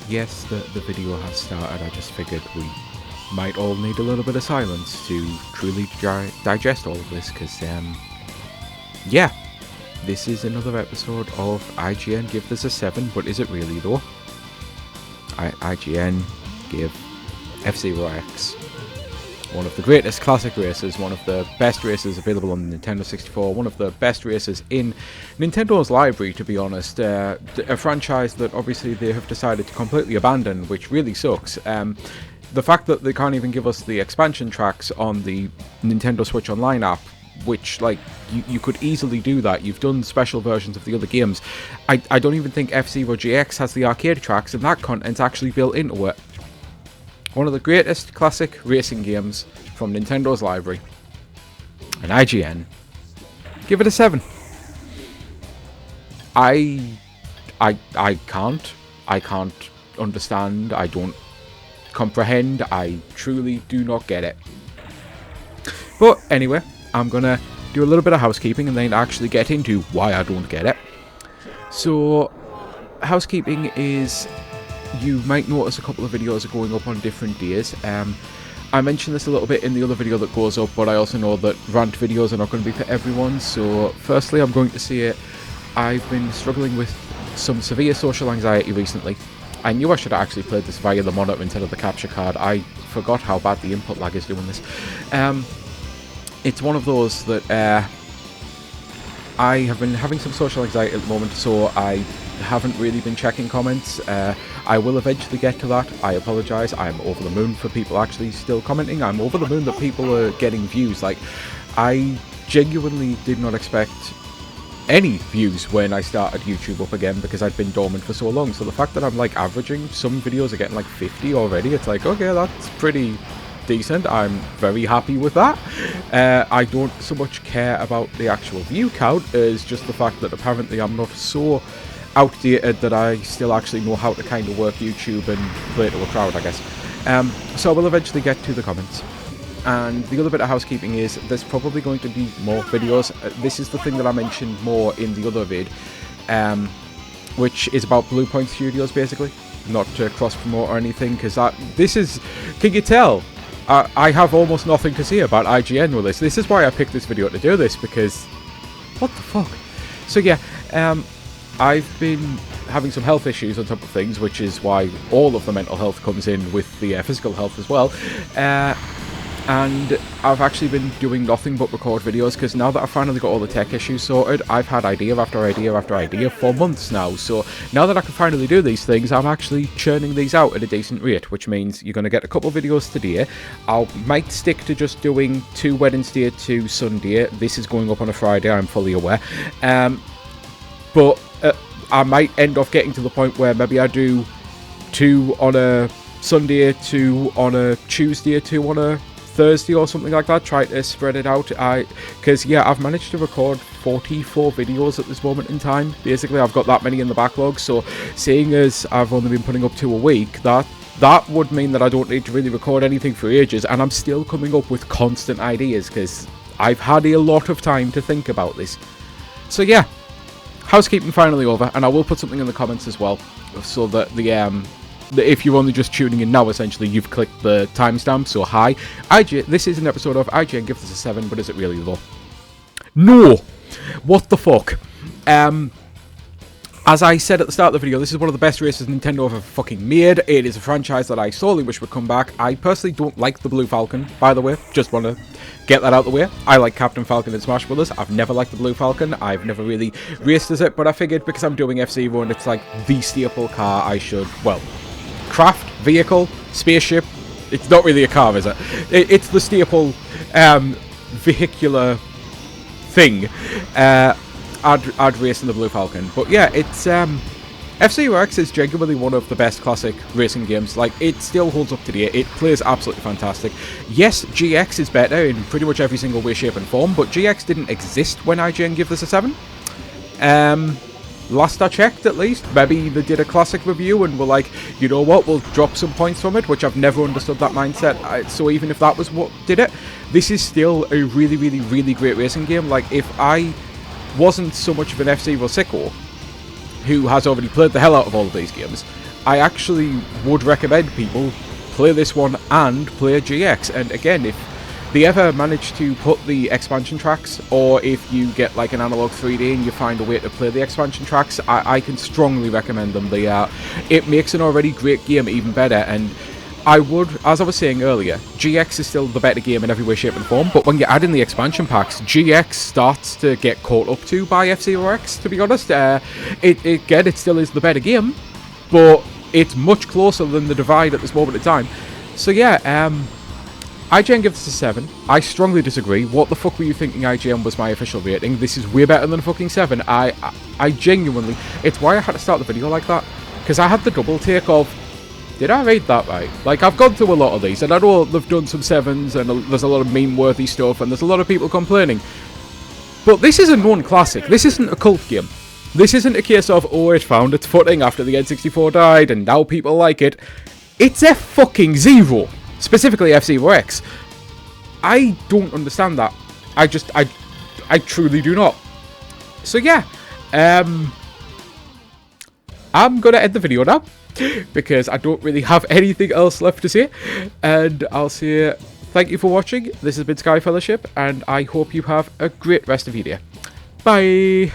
yes, the video has started. I just figured we might all need a little bit of silence to truly digest all of this, because, yeah, this is another episode of IGN Give This a 7, but is it really though? IGN give F-Zero X one of the greatest classic races, one of the best races available on the Nintendo 64, one of the best races in Nintendo's library, to be honest. A franchise that obviously they have decided to completely abandon, which really sucks. The fact that they can't even give us the expansion tracks on the Nintendo Switch Online app, which, like, you could easily do that. You've done special versions of the other games. I don't even think F-Zero GX has the arcade tracks, and that content's actually built into it. One of the greatest classic racing games from Nintendo's library. And IGN give it a 7. I can't understand. I don't comprehend. I truly do not get it. But anyway, I'm gonna do a little bit of housekeeping and then actually get into why I don't get it. So, housekeeping is, you might notice a couple of videos are going up on different days. I mentioned this a little bit in the other video that goes up, but I also know that rant videos are not going to be for everyone. So firstly, I'm going to say I've been struggling with some severe social anxiety recently. I knew I should have actually played this via the monitor instead of the capture card. I forgot how bad the input lag is doing this. It's one of those that I have been having some social anxiety at the moment, so I haven't really been checking comments. I will eventually get to that. I apologise. I'm over the moon for people actually still commenting. I'm over the moon that people are getting views. Like, I genuinely did not expect any views when I started YouTube up again, because I'd been dormant for so long. So the fact that I'm like averaging, some videos are getting like 50 already, it's like, okay, that's pretty decent. I'm very happy with that. I don't so much care about the actual view count as just the fact that apparently I'm not so outdated that I still actually know how to kind of work YouTube and play to a crowd, I guess. So I will eventually get to the comments. And the other bit of housekeeping is there's probably going to be more videos. This is the thing that I mentioned more in the other vid, which is about Blue Point Studios, basically. Not to cross-promote or anything, because this is... Can you tell? I have almost nothing to say about IGN with this. This is why I picked this video to do this, because... What the fuck? So yeah, I've been having some health issues on top of things, which is why all of the mental health comes in with the physical health as well. And I've actually been doing nothing but record videos, because now that I've finally got all the tech issues sorted, I've had idea after idea after idea for months now. So now that I can finally do these things, I'm actually churning these out at a decent rate, which means you're going to get a couple of videos today. I might stick to just doing 2 Wednesday to Sunday. This is going up on a Friday, I'm fully aware. But I might end up getting to the point where maybe I do 2 on a Sunday, 2 on a Tuesday, 2 on a Thursday or something like that. Try to spread it out. Because yeah, I've managed to record 44 videos at this moment in time. Basically, I've got that many in the backlog. So seeing as I've only been putting up 2 a week, that would mean that I don't need to really record anything for ages, and I'm still coming up with constant ideas because I've had a lot of time to think about this. So yeah, housekeeping finally over, and I will put something in the comments as well, so that if you're only just tuning in now, essentially you've clicked the timestamp. So hi, this is an episode of IGN Give This a 7, but is it really though? No! What the fuck? As I said at the start of the video, this is one of the best races Nintendo have ever fucking made. It is a franchise that I sorely wish would come back. I personally don't like the Blue Falcon, by the way. Just want to get that out of the way. I like Captain Falcon in Smash Brothers. I've never liked the Blue Falcon. I've never really raced as it, but I figured because I'm doing F-Zero and it's like the staple car, I should, well, craft, vehicle, spaceship. It's not really a car, is it? It's the staple vehicular thing. I'd race in the Blue Falcon. But yeah, it's F-Zero X is genuinely one of the best classic racing games. Like, it still holds up today. It plays absolutely fantastic. Yes, GX is better in pretty much every single way, shape and form, but GX didn't exist when IGN gave this a 7. Last I checked, at least. Maybe they did a classic review and were like, you know what, we'll drop some points from it, which I've never understood that mindset. So even if that was what did it, this is still a really, really, really great racing game. Like, if I wasn't so much of an F-Zero sicko, who has already played the hell out of all of these games, I actually would recommend people play this one and play GX. And again, if they ever manage to put the expansion tracks, or if you get like an analog 3D and you find a way to play the expansion tracks, I can strongly recommend them. It makes an already great game even better. And I would, as I was saying earlier, GX is still the better game in every way, shape and form, but when you add in the expansion packs, GX starts to get caught up to by F-Zero X, to be honest. It still is the better game, but it's much closer than the divide at this moment in time. So yeah, IGN gives this a 7. I strongly disagree. What the fuck were you thinking IGN was my official rating? This is way better than a fucking 7. I genuinely... It's why I had to start the video like that. Because I had the double take of... Did I rate that right? Like, I've gone through a lot of these, and I know they've done some 7s, and there's a lot of meme-worthy stuff, and there's a lot of people complaining. But this is a known classic. This isn't a cult game. This isn't a case of, oh, it found its footing after the N64 died, and now people like it. It's F-fucking-Zero. Specifically F-Zero X. I don't understand that. I truly do not. So yeah, I'm gonna end the video now because I don't really have anything else left to say, and I'll say thank you for watching. This has been Sky Fellowship, and I hope you have a great rest of your day. Bye.